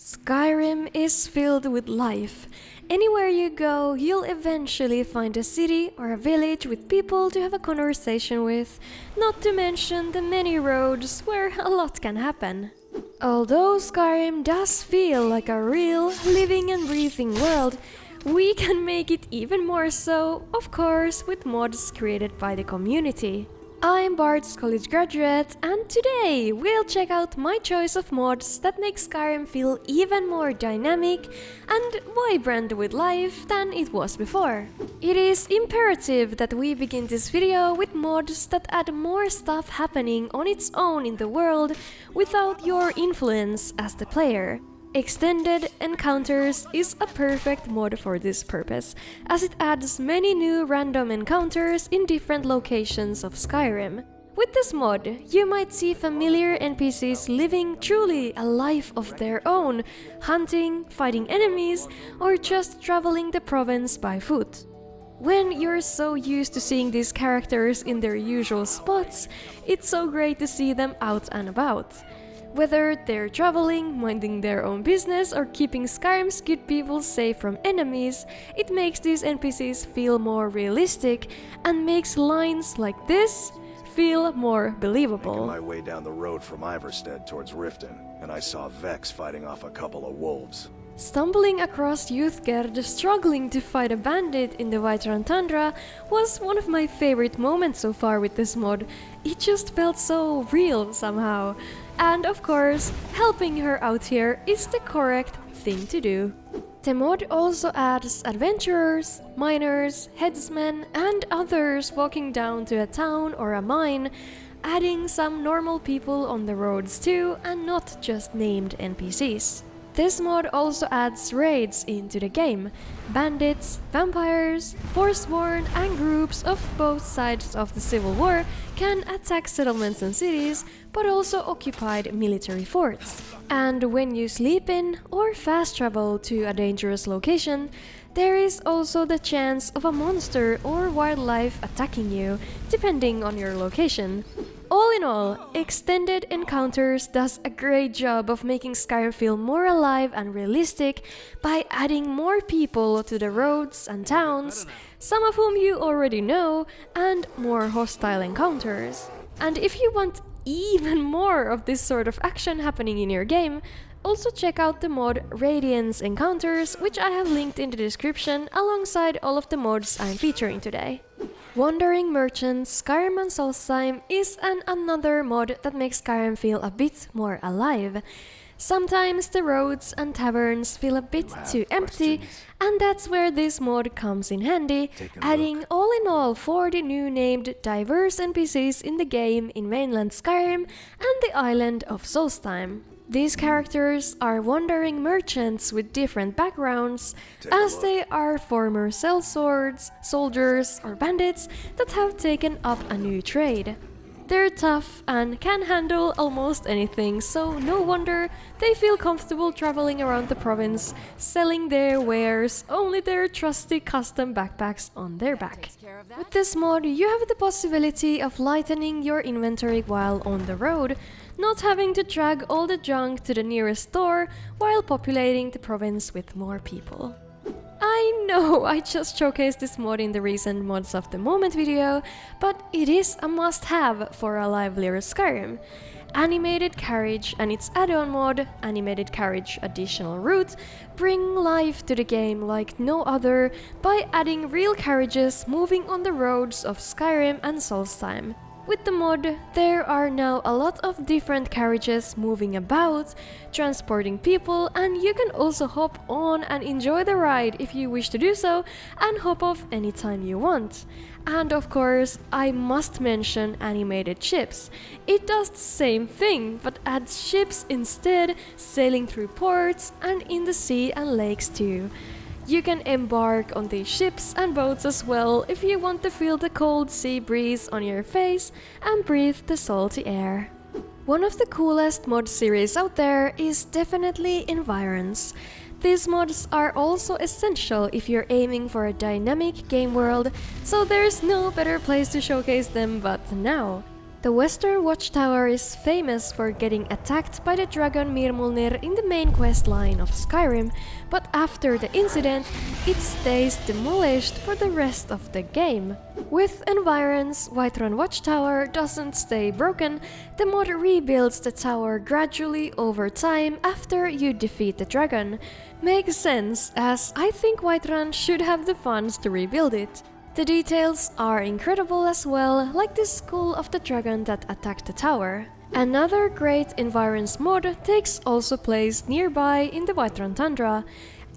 Skyrim is filled with life. Anywhere you go, you'll eventually find a city or a village with people to have a conversation with, not to mention the many roads where a lot can happen. Although Skyrim does feel like a real, living and breathing world, we can make it even more so, of course, with mods created by the community. I'm Bard's college graduate, and today we'll check out my choice of mods that make Skyrim feel even more dynamic and vibrant with life than it was before. It is imperative that we begin this video with mods that add more stuff happening on its own in the world without your influence as the player. Extended Encounters is a perfect mod for this purpose, as it adds many new random encounters in different locations of Skyrim. With this mod, you might see familiar NPCs living truly a life of their own, hunting, fighting enemies, or just traveling the province by foot. When you're so used to seeing these characters in their usual spots, it's so great to see them out and about. Whether they're traveling, minding their own business, or keeping Skyrim's good people safe from enemies, it makes these NPCs feel more realistic and makes lines like this feel more believable. Making my way down the road from Iverstead towards Riften, and I saw Vex fighting off a couple of wolves. Stumbling across Youthgerd struggling to fight a bandit in the Whiterun Tundra was one of my favorite moments so far with this mod. It just felt so real somehow. And of course, helping her out here is the correct thing to do. The mod also adds adventurers, miners, headsmen, and others walking down to a town or a mine, adding some normal people on the roads too, and not just named NPCs. This mod also adds raids into the game. Bandits, vampires, Forsworn and groups of both sides of the Civil War can attack settlements and cities, but also occupied military forts. And when you sleep in or fast travel to a dangerous location, there is also the chance of a monster or wildlife attacking you, depending on your location. All in all, Extended Encounters does a great job of making Skyrim feel more alive and realistic by adding more people to the roads and towns, some of whom you already know, and more hostile encounters. And if you want even more of this sort of action happening in your game, also check out the mod Radiance Encounters, which I have linked in the description alongside all of the mods I'm featuring today. Wandering Merchants Skyrim and Solstheim is another mod that makes Skyrim feel a bit more alive. Sometimes the roads and taverns feel a bit too empty, and that's where this mod comes in handy, adding all in all 40 new named diverse NPCs in the game in mainland Skyrim and the island of Solstheim. These characters are wandering merchants with different backgrounds, as they are former sellswords, soldiers or bandits that have taken up a new trade. They're tough and can handle almost anything, so no wonder they feel comfortable traveling around the province, selling their wares, only their trusty custom backpacks on their back. With this mod, you have the possibility of lightening your inventory while on the road, not having to drag all the junk to the nearest store while populating the province with more people. I know I just showcased this mod in the recent Mods of the Moment video, but it is a must-have for a livelier Skyrim. Animated Carriage and its add-on mod, Animated Carriage Additional Route, bring life to the game like no other by adding real carriages moving on the roads of Skyrim and Solstheim. With the mod, there are now a lot of different carriages moving about, transporting people, and you can also hop on and enjoy the ride if you wish to do so, and hop off anytime you want. And of course, I must mention animated ships. It does the same thing, but adds ships instead, sailing through ports and in the sea and lakes too. You can embark on these ships and boats as well if you want to feel the cold sea breeze on your face and breathe the salty air. One of the coolest mod series out there is definitely Environs. These mods are also essential if you're aiming for a dynamic game world, so there's no better place to showcase them but now. The Western Watchtower is famous for getting attacked by the dragon Mirmulnir in the main quest line of Skyrim, but after the incident, it stays demolished for the rest of the game. With Environs, Whiterun Watchtower doesn't stay broken, the mod rebuilds the tower gradually over time after you defeat the dragon. Makes sense, as I think Whiterun should have the funds to rebuild it. The details are incredible as well, like the skull of the dragon that attacked the tower. Another great Environs mod takes also place nearby in the Whiterun Tundra,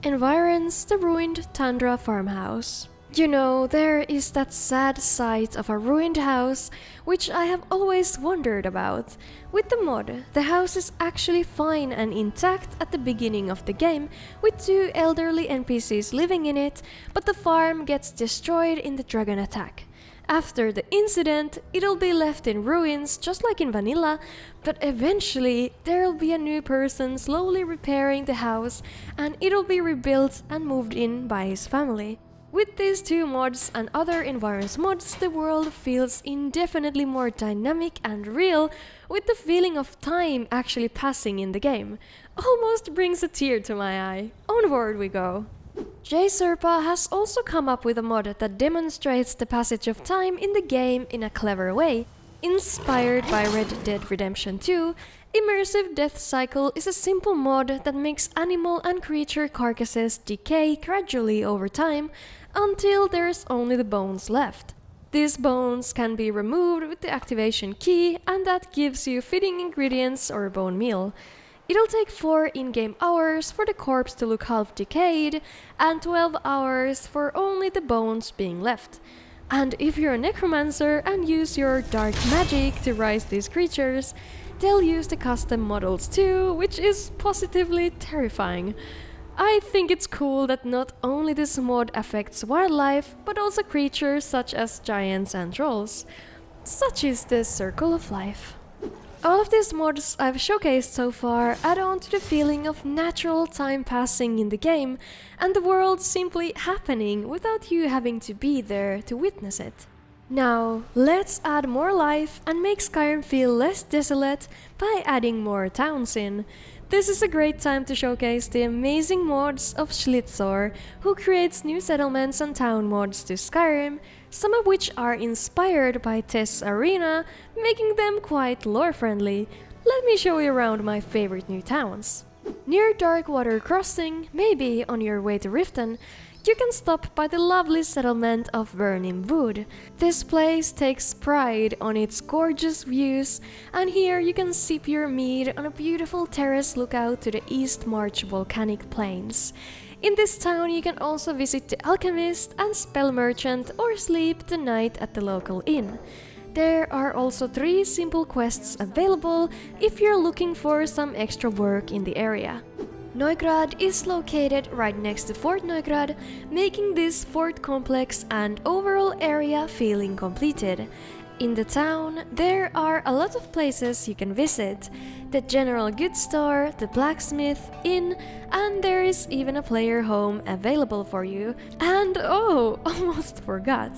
Environs, the ruined Tundra farmhouse. You know, there is that sad sight of a ruined house, which I have always wondered about. With the mod, the house is actually fine and intact at the beginning of the game, with 2 elderly NPCs living in it, but the farm gets destroyed in the dragon attack. After the incident, it'll be left in ruins just like in vanilla, but eventually there'll be a new person slowly repairing the house and it'll be rebuilt and moved in by his family. With these 2 mods and other Environs mods, the world feels indefinitely more dynamic and real, with the feeling of time actually passing in the game. Almost brings a tear to my eye. Onward we go! J Serpa has also come up with a mod that demonstrates the passage of time in the game in a clever way. Inspired by Red Dead Redemption 2, Immersive Death Cycle is a simple mod that makes animal and creature carcasses decay gradually over time until there's only the bones left. These bones can be removed with the activation key, and that gives you fitting ingredients or a bone meal. It'll take 4 in-game hours for the corpse to look half decayed, and 12 hours for only the bones being left. And if you're a necromancer and use your dark magic to rise these creatures, they'll use the custom models too, which is positively terrifying. I think it's cool that not only this mod affects wildlife, but also creatures such as giants and trolls. Such is the circle of life. All of these mods I've showcased so far add on to the feeling of natural time passing in the game, and the world simply happening without you having to be there to witness it. Now, let's add more life and make Skyrim feel less desolate by adding more towns in. This is a great time to showcase the amazing mods of Schlitzor, who creates new settlements and town mods to Skyrim, some of which are inspired by Tess Arena, making them quite lore-friendly. Let me show you around my favorite new towns. Near Darkwater Crossing, maybe on your way to Riften, you can stop by the lovely settlement of Vernim Wood. This place takes pride on its gorgeous views, and here you can sip your mead on a beautiful terrace lookout to the East March volcanic plains. In this town you can also visit the alchemist and spell merchant or sleep the night at the local inn. There are also 3 simple quests available if you're looking for some extra work in the area. Neugrad is located right next to Fort Neugrad, making this fort complex and overall area feeling completed. In the town, there are a lot of places you can visit. The general goods store, the blacksmith, inn, and there is even a player home available for you. And oh, almost forgot,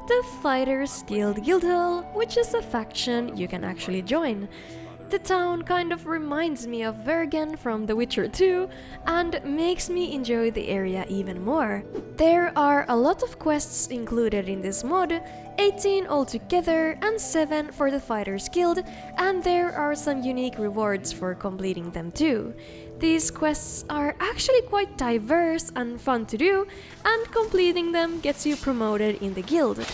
the Fighters Guild Guildhall, which is a faction you can actually join. The town kind of reminds me of Vergen from The Witcher 2 and makes me enjoy the area even more. There are a lot of quests included in this mod, 18 altogether and 7 for the Fighters Guild, and there are some unique rewards for completing them too. These quests are actually quite diverse and fun to do, and completing them gets you promoted in the guild.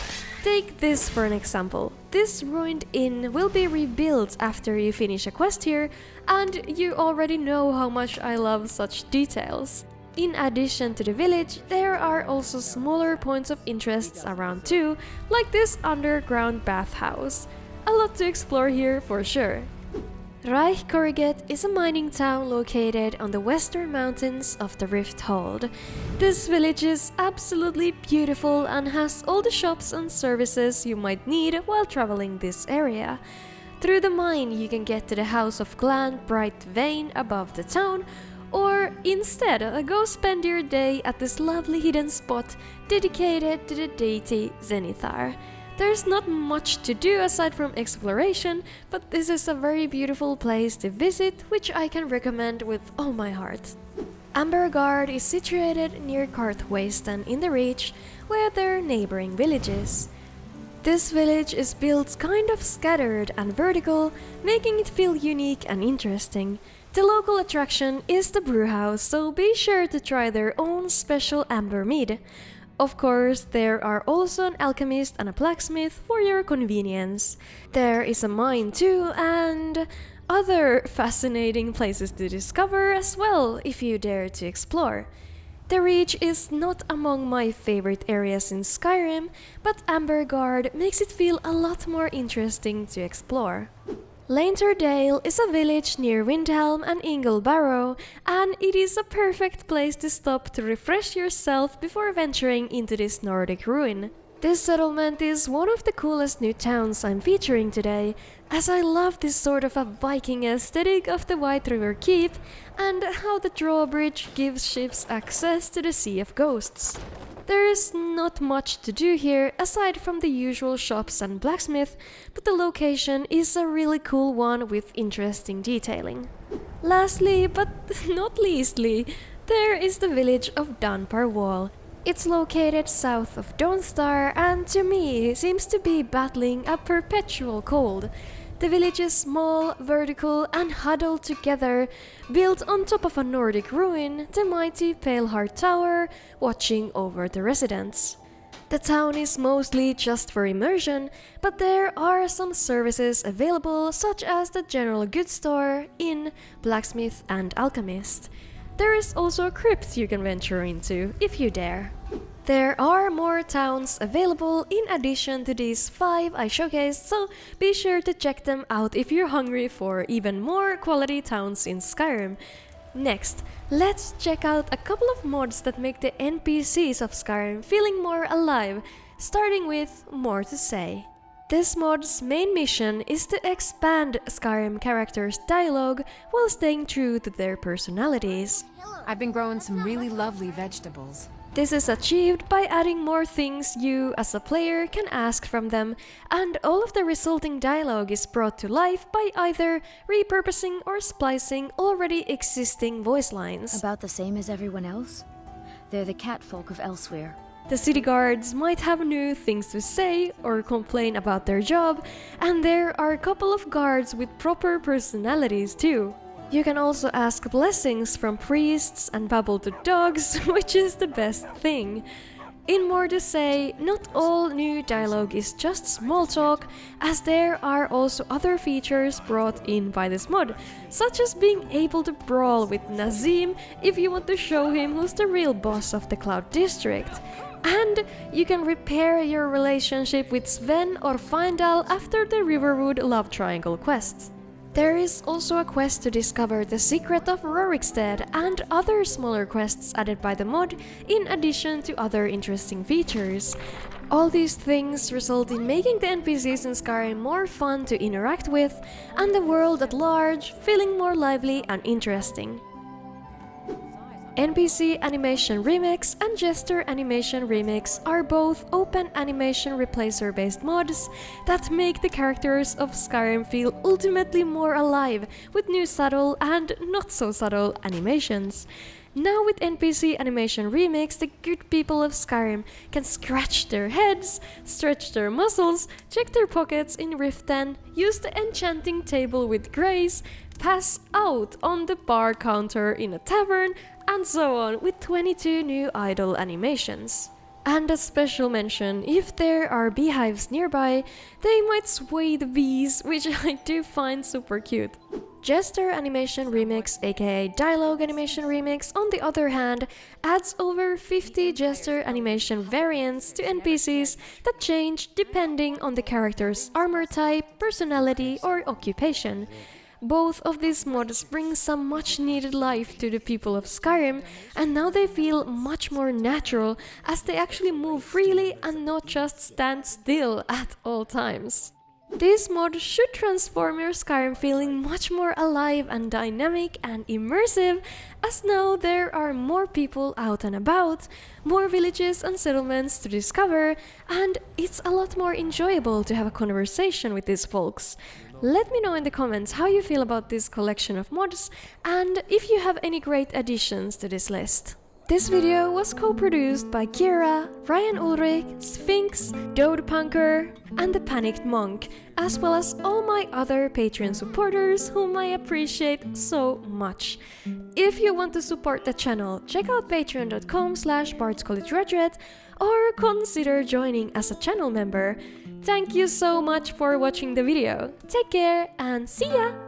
Take this for an example. This ruined inn will be rebuilt after you finish a quest here, and you already know how much I love such details. In addition to the village, there are also smaller points of interest around too, like this underground bathhouse. A lot to explore here for sure. Reich Corigate is a mining town located on the western mountains of the Rift Hold. This village is absolutely beautiful and has all the shops and services you might need while traveling this area. Through the mine you can get to the House of Glan Bright Vein above the town, or instead go spend your day at this lovely hidden spot dedicated to the deity Zenithar. There's not much to do aside from exploration, but this is a very beautiful place to visit, which I can recommend with all my heart. Ambergard is situated near Karthwasten in the Reach, where there are neighboring villages. This village is built kind of scattered and vertical, making it feel unique and interesting. The local attraction is the brewhouse, so be sure to try their own special amber mead. Of course, there are also an alchemist and a blacksmith for your convenience. There is a mine too, and other fascinating places to discover as well if you dare to explore. The Reach is not among my favorite areas in Skyrim, but Ambergard makes it feel a lot more interesting to explore. Laintar Dale is a village near Windhelm and Inglebarrow, and it is a perfect place to stop to refresh yourself before venturing into this Nordic ruin. This settlement is one of the coolest new towns I'm featuring today, as I love this sort of a Viking aesthetic of the White River Keep and how the drawbridge gives ships access to the Sea of Ghosts. There is not much to do here aside from the usual shops and blacksmith, but the location is a really cool one with interesting detailing. Lastly, but not leastly, there is the village of Dunpar Wall. It's located south of Dawnstar and to me seems to be battling a perpetual cold. The village is small, vertical and huddled together, built on top of a Nordic ruin, the mighty Paleheart Tower, watching over the residents. The town is mostly just for immersion, but there are some services available such as the general goods store, inn, blacksmith and alchemist. There is also a crypt you can venture into, if you dare. There are more towns available in addition to these 5 I showcased, so be sure to check them out if you're hungry for even more quality towns in Skyrim. Next, let's check out a couple of mods that make the NPCs of Skyrim feeling more alive, starting with More to Say. This mod's main mission is to expand Skyrim characters' dialogue while staying true to their personalities. I've been growing some really lovely vegetables. This is achieved by adding more things you, as a player, can ask from them, and all of the resulting dialogue is brought to life by either repurposing or splicing already existing voice lines. About the same as everyone else? They're the catfolk of elsewhere. The city guards might have new things to say or complain about their job, and there are a couple of guards with proper personalities too. You can also ask blessings from priests and babble to dogs, which is the best thing. In More to Say, not all new dialogue is just small talk, as there are also other features brought in by this mod, such as being able to brawl with Nazim if you want to show him who's the real boss of the Cloud District. And you can repair your relationship with Sven or Findal after the Riverwood Love Triangle quests. There is also a quest to discover the secret of Rorikstead and other smaller quests added by the mod, in addition to other interesting features. All these things result in making the NPCs in Skyrim more fun to interact with, and the world at large feeling more lively and interesting. NPC Animation Remix and Jester Animation Remix are both open animation replacer based mods that make the characters of Skyrim feel ultimately more alive with new subtle and not so subtle animations. Now with NPC Animation Remix, the good people of Skyrim can scratch their heads, stretch their muscles, check their pockets in Riften, use the enchanting table with grace, pass out on the bar counter in a tavern, and so on with 22 new idle animations. And a special mention, if there are beehives nearby, they might sway the bees, which I do find super cute. Jester Animation Remix, aka Dialogue Animation Remix, on the other hand, adds over 50 Jester animation variants to NPCs that change depending on the character's armor type, personality, or occupation. Both of these mods bring some much needed life to the people of Skyrim, and now they feel much more natural as they actually move freely and not just stand still at all times. This mod should transform your Skyrim feeling much more alive and dynamic and immersive, as now there are more people out and about, more villages and settlements to discover, and it's a lot more enjoyable to have a conversation with these folks. Let me know in the comments how you feel about this collection of mods, and if you have any great additions to this list. This video was co-produced by Kira, Ryan Ulrich, Sphinx, Dodepunker, and the Panicked Monk, as well as all my other Patreon supporters whom I appreciate so much. If you want to support the channel, check out patreon.com/bardscollegegraduate or consider joining as a channel member. Thank you so much for watching the video. Take care and see ya!